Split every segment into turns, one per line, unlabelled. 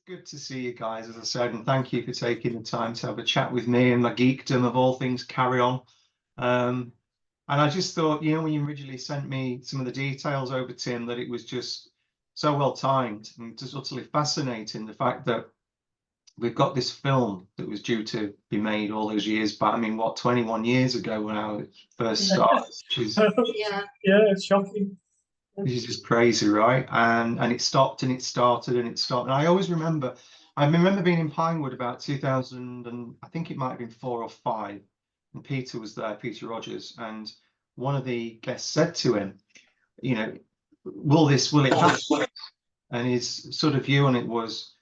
good to see you guys, as I said, and thank you for taking the time to have a chat with me and my geekdom of all things Carry On. And I just thought, when you originally sent me some of the details over, Tim, that it was just so well timed and just utterly fascinating. The fact that we've got this film that was due to be made all those years back. I mean, what, 21 years ago when I first started, which is
yeah, it's shocking.
which is just crazy, right? And it stopped and it started and it stopped. And I always remember, being in Pinewood about 2000, and I think it might have been 4 or 5, and Peter was there, Peter Rogers, and one of the guests said to him, will it happen? And his sort of view on it was,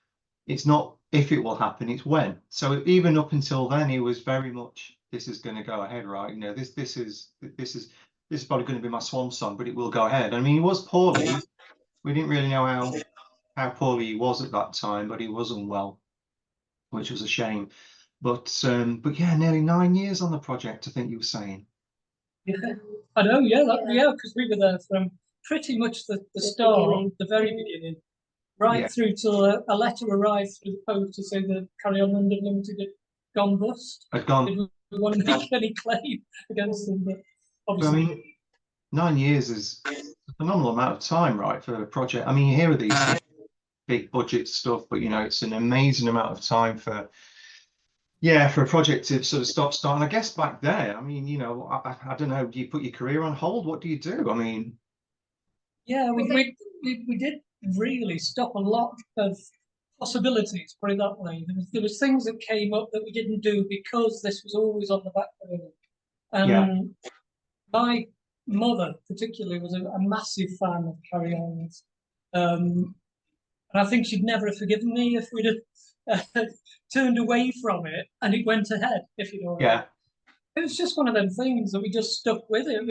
it's not if it will happen, it's when. So even up until then, he was very much, this is going to go ahead, right? This is probably going to be my swan song, but it will go ahead. I mean, he was poorly. We didn't really know how poorly he was at that time, but he was unwell, which was a shame. But yeah, nearly 9 years on the project, I think you were saying.
Yeah, I know. Yeah, because we were there from pretty much the start, the very beginning, right through till a letter arrived through the post to say that Carry On London Limited had gone bust.
Had gone.
Did we want to make any claim against them? But obviously,
I mean, 9 years is a phenomenal amount of time, right, for a project. I mean, you hear of these big budget stuff, but it's an amazing amount of time for a project to sort of start. And I guess back there, I mean, I don't know, do you put your career on hold? What do you do? I mean,
yeah, we did really stop a lot of possibilities, put it that way. There was things that came up that we didn't do because this was always on the back burner. And my mother particularly was a massive fan of Carry On. And I think she'd never have forgiven me if we'd have turned away from it and it went ahead, if you know what I mean. It was just one of them things that we just stuck with it.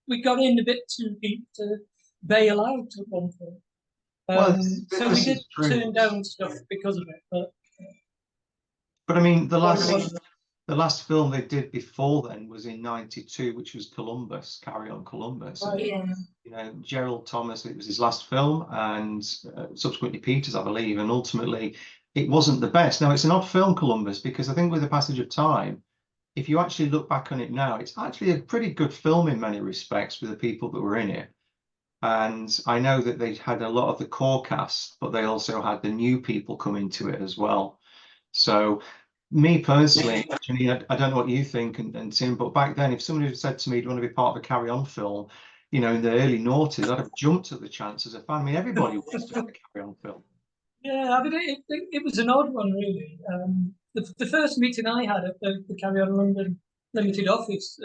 We got in a bit too deep to bail out at one point. So we did turn down stuff because of it.
But I mean, the last film they did before then was in '92, which was Columbus, Carry On Columbus. And, Gerald Thomas, it was his last film, and subsequently Peter's, I believe, and ultimately it wasn't the best. Now, it's an odd film, Columbus, because I think with the passage of time, if you actually look back on it now, it's actually a pretty good film in many respects with the people that were in it. And I know that they had a lot of the core cast, but they also had the new people come into it as well. So me personally, I don't know what you think, and Tim, but back then, if somebody had said to me, do you want to be part of a Carry On film, in the early noughties, I'd have jumped at the chance as a fan. I mean, everybody wants to have a Carry On film.
Yeah, I mean, it was an odd one, really. The first meeting I had at the Carry On London Limited office,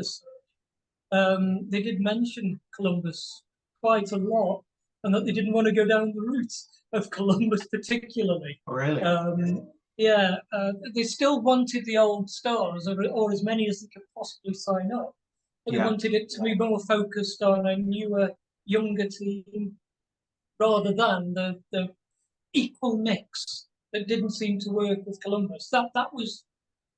they did mention Columbus quite a lot, and that they didn't want to go down the route of Columbus particularly.
Oh, really?
They still wanted the old stars, or as many as they could possibly sign up. But they wanted it to be more focused on a newer, younger team, rather than the equal mix that didn't seem to work with Columbus. That was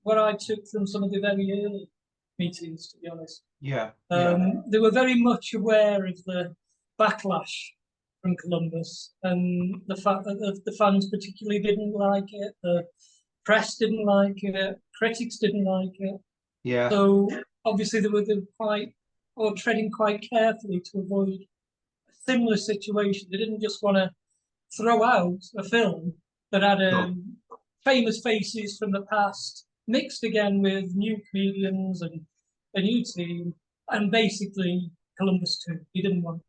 what I took from some of the very early meetings, to be honest. They were very much aware of the backlash from Columbus and the fact that the fans particularly didn't like it, the press didn't like it, critics didn't like it. So obviously they were treading quite carefully to avoid a similar situation. They didn't just want to throw out a film that had famous faces from the past mixed again with new comedians and a new team, and basically Columbus 2. He didn't want that.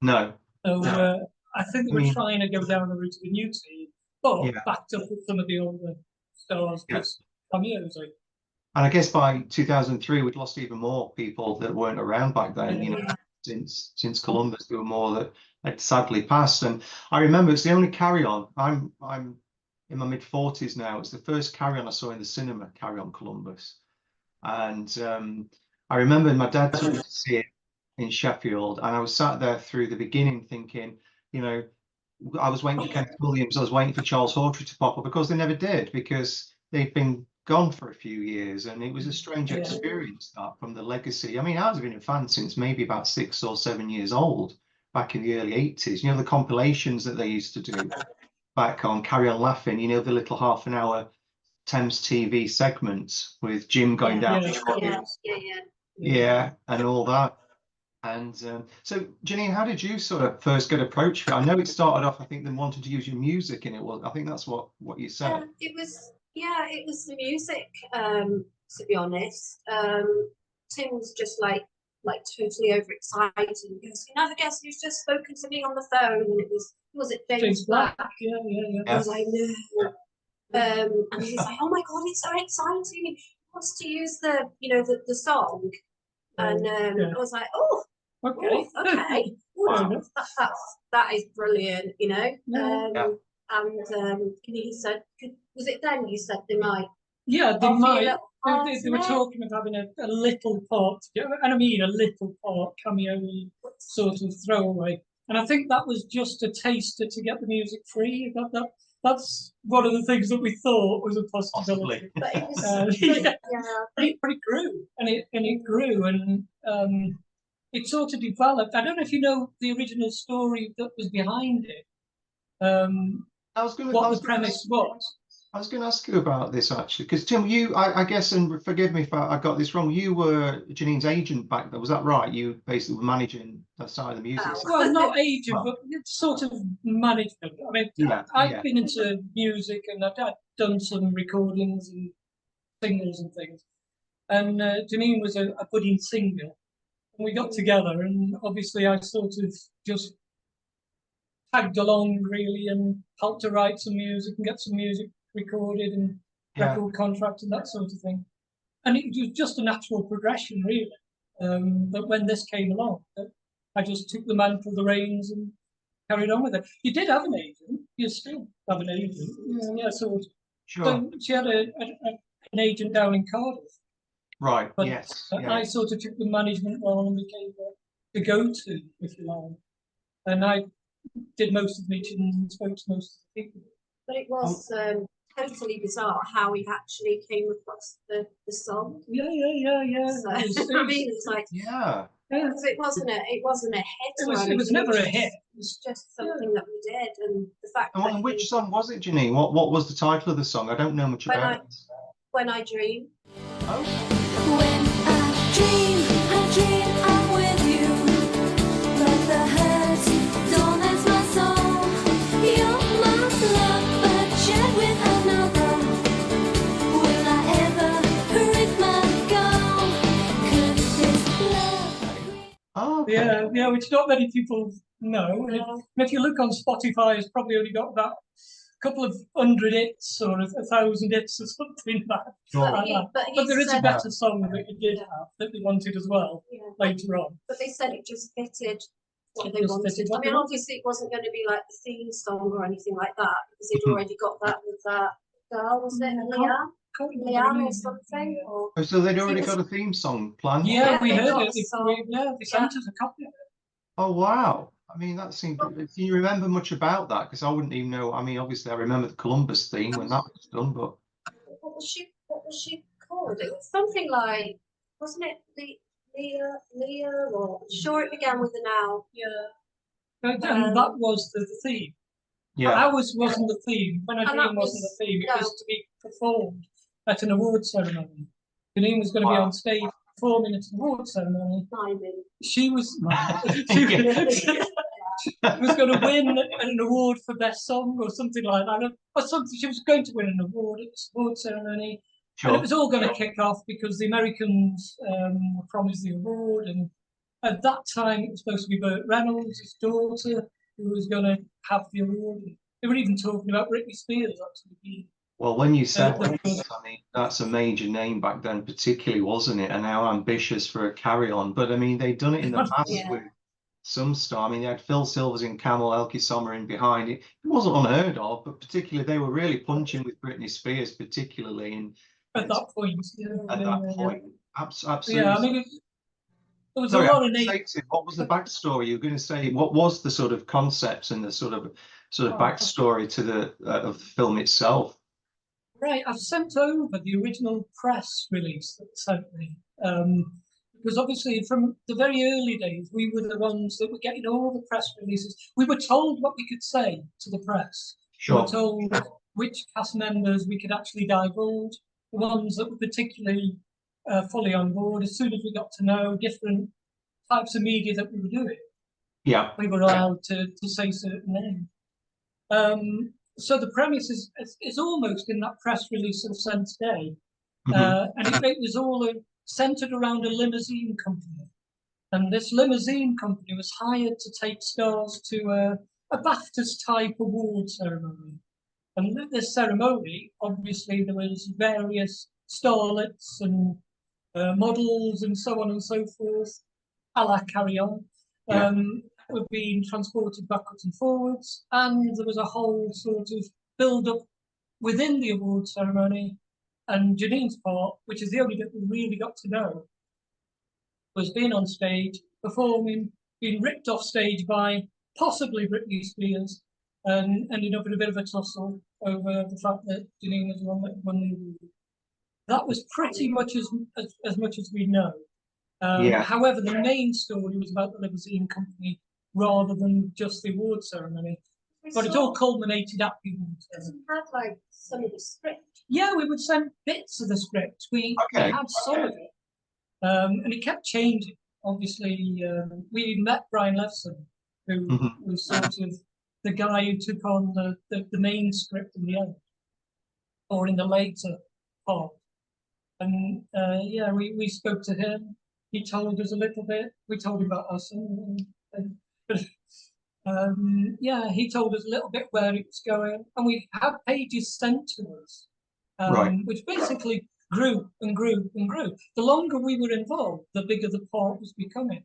No.
So I think they were trying to go down the route of a new team, but backed up with some of the older stars, just cameos.
And I guess by 2003, we'd lost even more people that weren't around back then. Since Columbus, there were more that had sadly passed. And I remember it's the only Carry On. I'm in my mid-40s now. It's the first Carry On I saw in the cinema, Carry On Columbus. And I remember my dad took me to see it in Sheffield, and I was sat there through the beginning thinking, I was waiting for Kenneth Williams, I was waiting for Charles Hawtrey to pop up, because they never did, because they'd been gone for a few years, and it was a strange experience, that, from the legacy. I mean, I've been a fan since maybe about 6 or 7 years old, back in the early 80s. The compilations that they used to do back on Carry On Laughing, you know, the little half an hour Thames TV segments with Jim going down the trolleys. Yeah, and all that. And so, Jynine, how did you sort of first get approached? I know it started off, I think, them wanting to use your music in it. Was I think that's what you said.
It was the music. To be honest, Tim was just like totally overexcited. He goes, "You never guess who's just spoken to me on the phone?" And it was it James Black?
Yeah.
I was like, no. And he's like, "Oh my God, it's so exciting! He wants to use the song." And I was like, "Oh, okay. That is brilliant, you know." And he said, "Was it then you said they might?"
Yeah, they might. They were talking of having a little part, and I mean a little part, cameo sort of throwaway. And I think that was just a taster to get the music free. That's one of the things that we thought was a possibility.
But it was,
it grew, and it grew, and it sort of developed. I don't know if you know the original story that was behind it. What the premise was.
I was going to ask you about this actually, because Tim, I guess, and forgive me if I got this wrong, you were Janine's agent back then, was that right? You basically were managing that side of the music.
Well, not agent, but sort of management. I mean, I've been into music, and I've done some recordings and singles and things. And Jynine was a budding singer, and we got together, and obviously I sort of just tagged along really and helped her write some music and get some music recorded and record contract and that sort of thing. And it was just a natural progression really. But when this came along, I just took the mantle, the reins, and carried on with it. You did have an agent. You still have an agent. Yeah, sort of.
Sure.
So she had an agent down in Cardiff.
Right,
but
yes.
I sort of took the management role and became the go-to, if you like. And I did most of the meetings and spoke to most of the people.
But it was totally bizarre how he actually came across the song.
Yeah.
So, I mean, it's like because it wasn't a hit.
It was never a hit.
It was just something that we did, and the fact.
And which song was it, Jynine? What was the title of the song? I don't know much about it.
When I Dream.
Oh.
When I dream I'm with you. But the hurt don't hurt my soul. You're my love, but shared with another. Will I ever reach my goal? Could this love?
Oh, okay.
Yeah, which not many people know. And if you look on Spotify, it's probably only got about a couple of 100 hits or 1,000 hits or something like that. But there is a better song that you did have that we wanted as well later on.
But they said it just fitted what they wanted. I mean, obviously it wasn't going to be like the theme song or anything like that because they'd already got that with that girl, was it Leanne or something?
Oh, so they'd already got a theme song planned?
Yeah, we heard it. They sent us a copy of it.
Oh, wow. I mean, that seemed. Do you remember much about that? Because I wouldn't even know. I mean, obviously, I remember the Columbus theme when that was done, but
what was she called? It was something like, wasn't it Leah? Or sure, it began with an L.
Yeah. And that was the theme.
Yeah.
Ours wasn't the theme. When I Dream wasn't the theme. It was to be performed at an award ceremony. Jynine was going to be on stage performing at an award ceremony. She was was going to win an award for best song or something like that. Or something. She was going to win an award at the award ceremony. Sure. And it was all going to kick off because the Americans were promised the award. And at that time, it was supposed to be Burt Reynolds, his daughter, who was going to have the award. They were even talking about Britney Spears, actually.
Well, when you said that, I mean, that's a major name back then, particularly, wasn't it? And how ambitious for a carry-on. But, I mean, they'd done it in the past with some star. I mean, they had Phil Silvers in Camel, Elkie Sommer in behind. It wasn't unheard of, but particularly they were really punching with Britney Spears, particularly.
At that point.
Absolutely.
Yeah, I mean, there was a lot of
what was the backstory? You were going to say, what was the sort of concepts and the sort of backstory to the of the film itself?
Right, I've sent over the original press release that sent me. Because obviously from the very early days, we were the ones that were getting all the press releases. We were told what we could say to the press. We were told which cast members we could actually divulge, the ones that were particularly fully on board. As soon as we got to know different types of media that we were doing, we were allowed to say certain names. So the premise is almost in that press release of sent today, and it was all centered around a limousine company. And this limousine company was hired to take stars to a BAFTAs type award ceremony. And at this ceremony, obviously, there was various starlets and models and so on and so forth, a la Carry On, were being transported backwards and forwards. And there was a whole sort of build-up within the award ceremony. And Janine's part, which is the only bit we really got to know, was being on stage, performing, being ripped off stage by possibly Britney Spears, and ended up in a bit of a tussle over the fact that Jynine was the one that won the award. That was pretty much as much as we know. However, the main story was about the limousine company rather than just the award ceremony. But it all culminated at the award ceremony.
Had like some of the script.
Yeah, we would send bits of the script. We had some of it. And it kept changing. Obviously, we met Brian Levson, who was sort of the guy who took on the main script in the end, or in the later part. And we spoke to him. He told us a little bit. We told him about us. He told us a little bit where it was going. And we had pages sent to us, which basically grew and grew and grew. The longer we were involved, the bigger the part was becoming.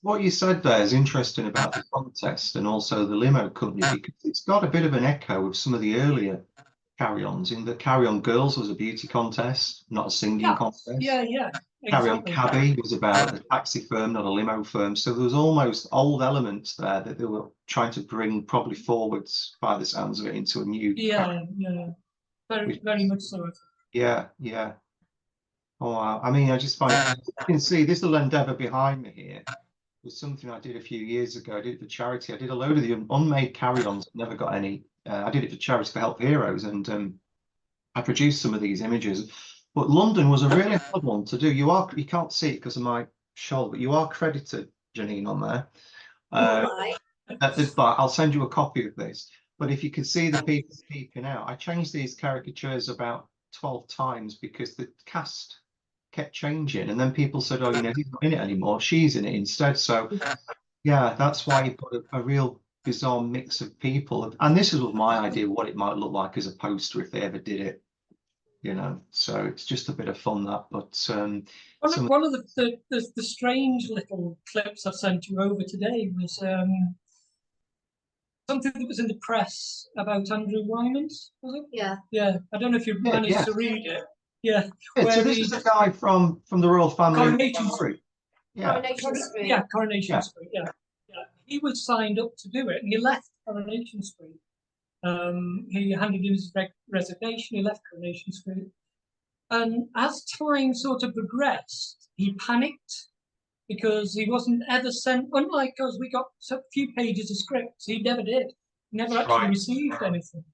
What you said there is interesting about the contest and also the limo company, because it's got a bit of an echo of some of the earlier carry-ons, in that Carry On Girls was a beauty contest, not a singing contest. Carry On Cabby was about a taxi firm, not a limo firm. So there was almost old elements there that they were trying to bring probably forwards, by the sounds of it, into a new
very much so.
Oh, wow. I mean, I just find, you can see this little endeavour behind me here was something I did a few years ago. I did it for charity. I did a load of the unmade carry-ons, never got any. I did it for Charity for Help Heroes, and I produced some of these images. But London was a really hard one to do. You can't see it because of my shoulder, but you are credited, Jynine, on there. At the back, I'll send you a copy of this. But if you can see the people peeping out, I changed these caricatures about 12 times because the cast kept changing, and then people said, "Oh, you know, he's not in it anymore. She's in it instead." So, yeah, that's why you put a real bizarre mix of people. And this was my idea of what it might look like as a poster if they ever did it. You know, so it's just a bit of fun, that. But
one of the strange little clips I've sent you over today was something that was in the press about Andrew Wymans, was it? Yeah. I don't know if you managed to read it.
So this is a guy from the royal family.
Coronation Street.
Coronation Street.
Coronation Street. He was signed up to do it, and he left Coronation Street. He handed in his resignation. He left Coronation Street, and as time sort of progressed, he panicked because he wasn't ever sent. Unlike us, we got a few pages of scripts. He never did. He never actually received anything,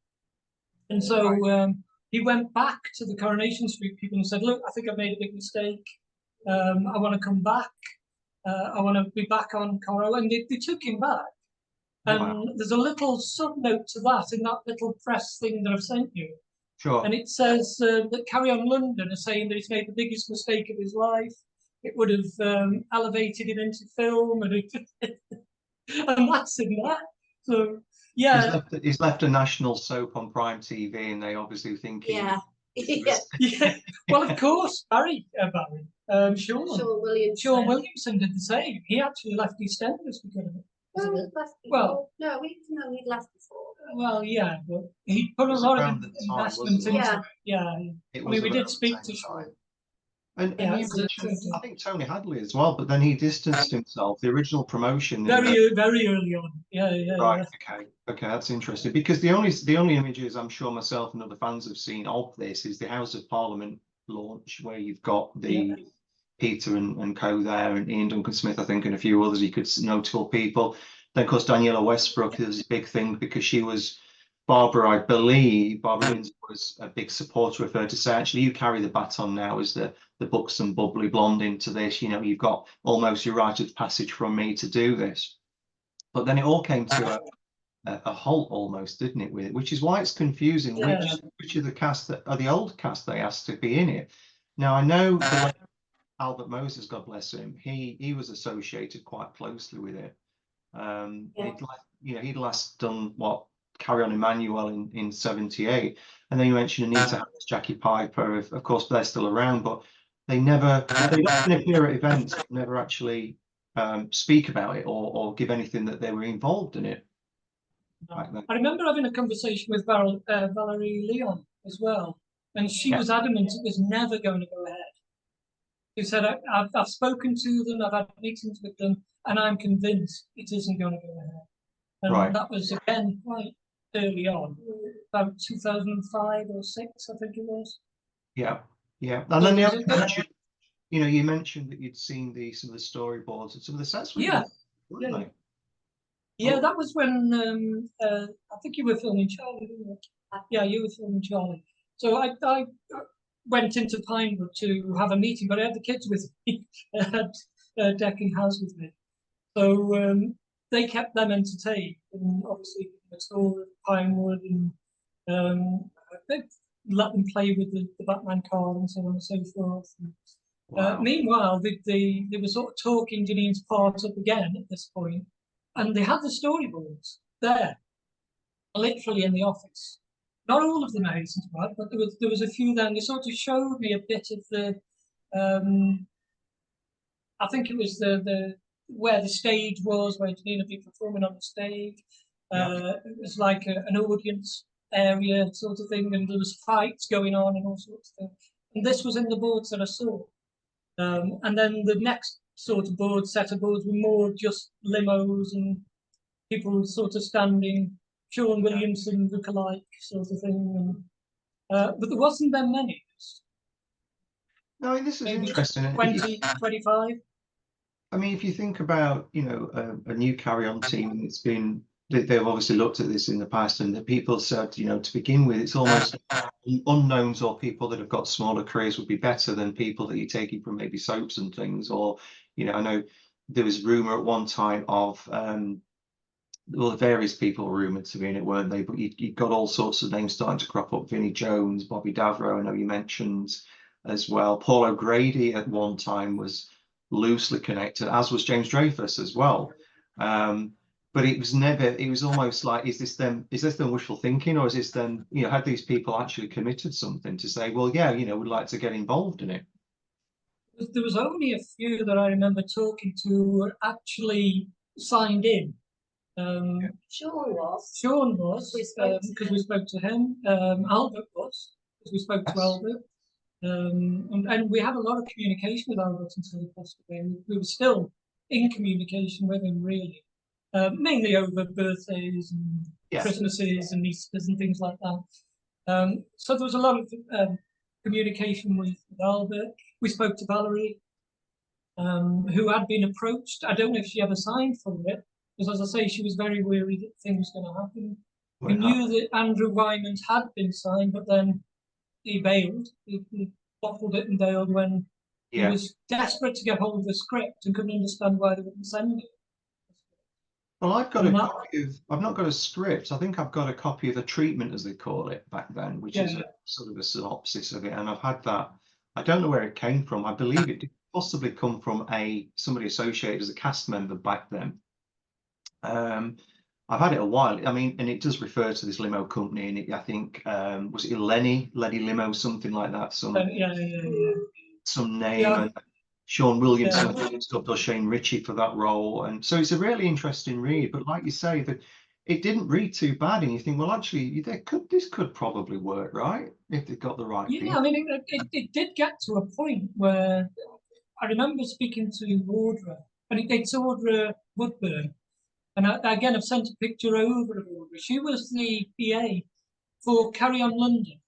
and so he went back to the Coronation Street people and said, "Look, I think I've made a big mistake. I want to come back. I want to be back on Coro." And they took him back. And there's a little subnote to that in that little press thing that I've sent you. And it says that Carry On London are saying that he's made the biggest mistake of his life. It would have elevated him into film, and that's in that. So, yeah.
He's left a national soap on Prime TV, and they obviously think
Well, of course, Barry. Sean
Williamson
did the same. He actually left EastEnders because of it.
No, we didn't know he'd left before.
Well, yeah, but he put a lot of investment into it. I mean, we did speak to Sean.
And you mentioned, I think Tony Hadley as well, but then he distanced himself. The original promotion
very early on. Right.
Okay, that's interesting, because the only images I'm sure myself and other fans have seen of this is the House of Parliament launch, where you've got the Peter and co there, and Ian Duncan Smith, I think, and a few others. You could notable people. Then, of course, Daniela Westbrook is a big thing because she was I believe Barbara Windsor was a big supporter of her to say, actually, you carry the baton now as the buxom, bubbly blonde into this. You know, you've got almost your rite of passage from me to do this. But then it all came to a halt almost, didn't it? With it, which is why it's confusing. Which of the cast that are the old cast they asked to be in it. Now I know that Albert Moses, God bless him, he was associated quite closely with it. He'd last done what Carry On Emmanuel in 78, and then you mentioned Anita Harris, Jackie Piper, of course they're still around, but they often appear at events, but never actually speak about it or give anything that they were involved in it.
I remember having a conversation with Valerie Leon as well, and she was adamant it was never going to go ahead. She said, I've spoken to them, I've had meetings with them, and I'm convinced it isn't going to go ahead. And that was, again, quite early on, about 2005 or 6, I think it was. Yeah.
And then you mentioned that you'd seen some of the storyboards and some of the sets. Weren't they?
Yeah, that was when I think you were filming Charlie, didn't you? Yeah, you were filming Charlie. So I went into Pinewood to have a meeting, but I had the kids with me. I had decking house with me. So they kept them entertained, and obviously the tour of Pinewood, and they let them play with the Batman car and so on and so forth. And, meanwhile, they were sort of talking Janine's part up again at this point. And they had the storyboards there, literally in the office. Not all of them, I hasten to add, but there was a few there, and they sort of showed me a bit of the, I think it was the where the stage was, where Jynine had been performing on the stage. It was like an audience area sort of thing, and there was fights going on and all sorts of things. And this was in the boards that I saw. And then the next sort of set of boards were more just limos and people sort of standing, Sean Williamson lookalike sort of thing. And, but there wasn't that many.
No, this is interesting.
20, 25.
I mean, if you think about, a new Carry On team, it's been, they've obviously looked at this in the past, and the people said, to begin with, it's almost unknowns or people that have got smaller careers would be better than people that you're taking from maybe soaps and things. Or, I know there was rumor at one time of, various people were rumored to be in it, weren't they? But you got all sorts of names starting to crop up. Vinnie Jones, Bobby Davro, I know you mentioned as well. Paul O'Grady at one time was loosely connected, as was James Dreyfus as well. But it was almost like, is this them wishful thinking, or is this them, had these people actually committed something to say, well, yeah, we'd like to get involved in it?
There was only a few that I remember talking to who were actually signed in.
Sean was,
because we spoke to him. Albert was, because we spoke to Albert. And we had a lot of communication with Albert until he passed away. We were still in communication with him, really. Mainly over birthdays and Christmases and Easters and things like that. So there was a lot of communication with Albert. We spoke to Valerie, who had been approached. I don't know if she ever signed for it, because as I say, she was very worried that things were going to happen. We knew that Andrew Wyman had been signed, but then he bailed. He bottled it and bailed when he was desperate to get hold of the script and couldn't understand why they wouldn't send it.
Well, I've not got a script. I think I've got a copy of a treatment, as they call it back then, which is a sort of a synopsis of it. And I've had that. I don't know where it came from. I believe it did possibly come from somebody associated as a cast member back then. I've had it a while. I mean, and it does refer to this limo company, and I think was it Lenny Limo, something like that. Some name. And Sean Williamson stuff, or Shane Ritchie for that role, and so it's a really interesting read. But like you say, that it didn't read too bad, and you think, well, actually, this could probably work, right, if they got the right.
Yeah, I mean, it did get to a point where I remember speaking to Audra, and it's Audra Woodburn. And again, I've sent a picture over of Audra. She was the PA for Carry On London.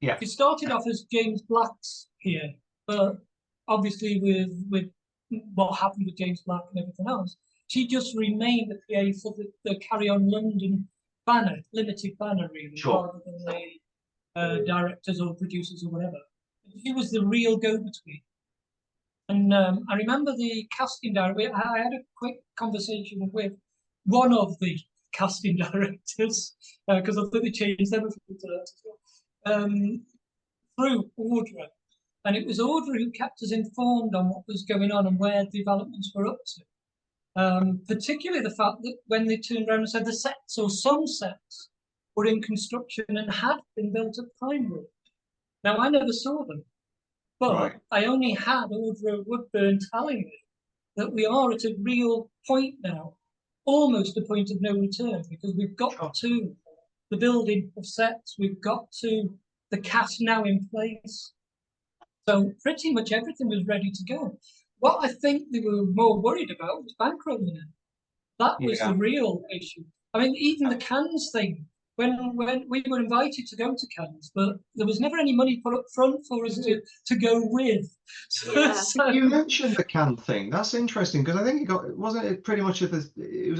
Yeah.
She started off as James Black's PA, but obviously with what happened with James Black and everything else, she just remained the PA for the Carry On London banner, limited banner, really, rather than the directors or producers or whatever. She was the real go-between. And I remember the casting director. I had a quick conversation with one of the casting directors because I think they changed them a few times through Audrey. And it was Audrey who kept us informed on what was going on and where developments were up to. Particularly the fact that when they turned around and said the sets or some sets were in construction and had been built at Pinewood. Now, I never saw them, but I only had Audrey Woodburn telling me that we are at a real point now, almost a point of no return, because we've got to the building of sets, we've got to the cast now in place. So pretty much everything was ready to go. What I think they were more worried about was bankrolling it. That was the real issue. I mean, even the Cannes thing, when we were invited to go to Cannes, but there was never any money put up front for us to go with. So
you mentioned the Cannes thing. That's interesting because I think wasn't it pretty much it was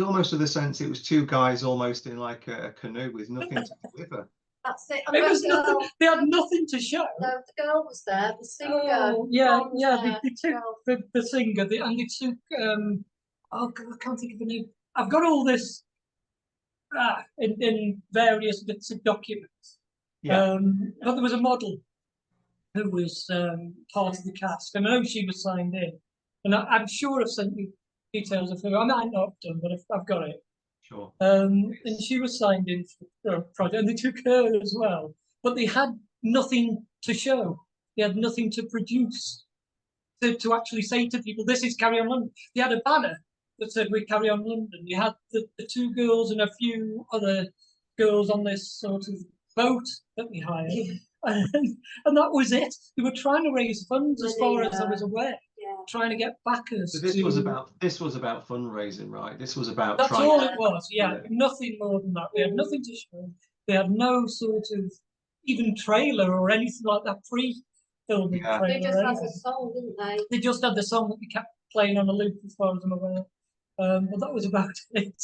almost of the sense it was two guys almost in like a canoe with nothing to deliver.
That's it.
It was nothing, they had nothing to show.
No, the girl was there, the singer.
They took the singer, and they took, oh God, I can't think of the name. I've got all this in various bits of documents. But there was a model who was part of the cast, and I know she was signed in. And I'm sure I've sent you details of her. I might not have done, but I've got it.
Sure.
And she was signed in for a project, and they took her as well. But they had nothing to show. They had nothing to produce to actually say to people, "This is Carry On London." They had a banner that said, "We Carry On London." They had the two girls and a few other girls on this sort of boat that we hired, and that was it. They were trying to raise funds, as far as I was aware. Trying to get backers.
So this was about fundraising, right? This was about.
That's all it was. Yeah, nothing more than that. They had nothing to show. They had no sort of even trailer or anything like that pre-filming trailer.
They just had the song, didn't they?
They just had the song that they kept playing on a loop, as far as I'm aware. But that was about it.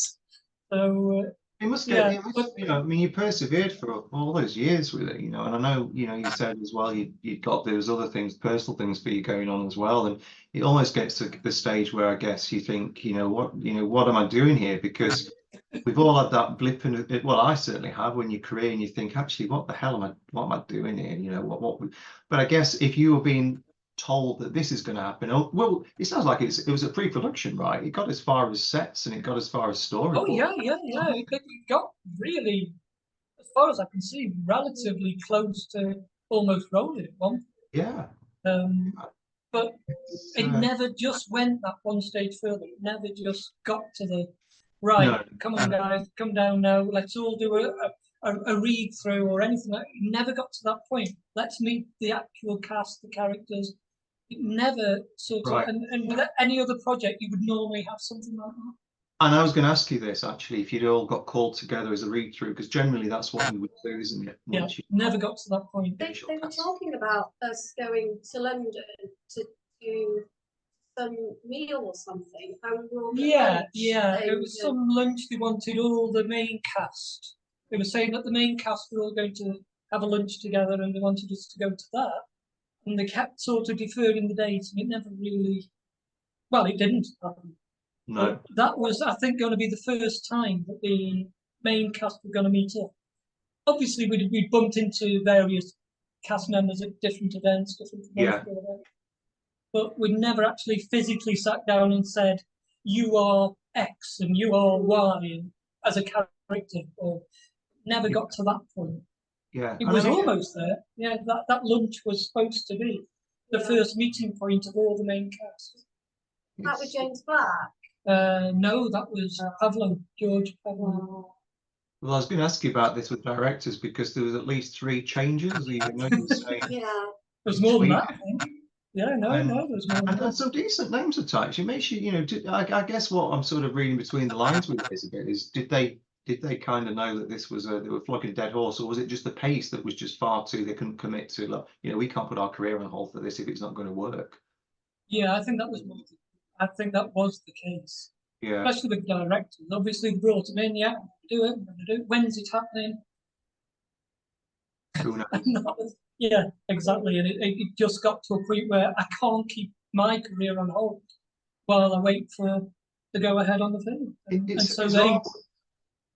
So.
It must get, you know, I mean, you persevered for all those years with it, you know, and I know, you know, you said as well, you got those other things, personal things for you going on as well. And it almost gets to the stage where I guess you think, you know, what am I doing here? Because we've all had that blip in it. Well, I certainly have, when you're career and you think, actually, what the hell what am I doing here? You know, but I guess if you were being told that this is going to happen, well, it sounds like it was a pre-production, right? It got as far as sets and it got as far as story.
Oh yeah. It got really, as far as I can see, relatively close to almost rolling at one point. But it never just went that one stage further. It never just got to the come on guys, come down now, let's all do a read through or anything. It never got to that point. Let's meet the actual cast, the characters. It never sort of, and with any other project, you would normally have something like that.
And I was going to ask you this, actually, if you'd all got called together as a read through, because generally that's what you would do, isn't it?
Never got to that point.
They were talking about us going to London to do some meal or something.
It was some lunch they wanted all the main cast. They were saying that the main cast were all going to have a lunch together and they wanted us to go to that. And they kept sort of deferring the date, and it never really, well, it didn't happen.
No.
But that was, I think, going to be the first time that the main cast were going to meet up. Obviously, we bumped into various cast members at different events, but we never actually physically sat down and said, "You are X and you are Y," as a character, or never got to that point. It was almost there. That lunch was supposed to be the first meeting point of all the main cast.
That was James Black?
No, that was George Pavlov.
Well, I was going to ask you about this with directors because there was at least 3 changes.
There's more than that, I think. Yeah, no, there's more than that.
And some decent names attached. It makes you, you know, I guess what I'm sort of reading between the lines with this a bit is, did they kind of know that this was they were flogging a dead horse, or was it just the pace that was just far too, they couldn't commit to, like, you know, we can't put our career on hold for this if it's not going to work?
Yeah, I think that was the case.
Yeah.
Especially with directors. Obviously, they brought them in, yeah, do it, when's it happening?
Who knows?
Yeah, exactly. And it just got to a point where I can't keep my career on hold while I wait for the go ahead on the film.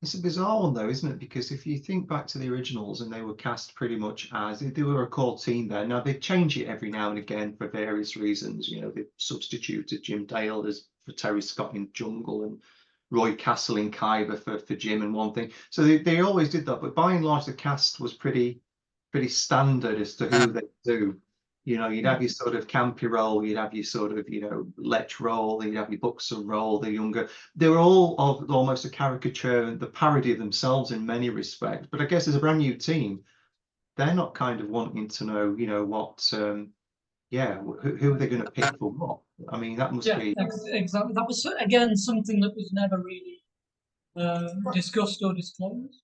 It's a bizarre one though, isn't it? Because if you think back to the originals, and they were cast pretty much as they were a core team there. Now they change it every now and again for various reasons. You know, they substituted Jim Dale for Terry Scott in Jungle, and Roy Castle in Kyber for Jim and one thing. So they always did that. But by and large, the cast was pretty standard as to who they do. You know, you'd have your sort of campy role, you'd have your sort of, you know, lech role, you'd have your buxom role, the younger. They were all of almost a caricature and the parody of themselves in many respects. But I guess as a brand new team, they're not kind of wanting to know, you know, what, who are they going to pick for what? I mean, that must be.
Exactly. That was, again, something that was never really discussed or disclosed.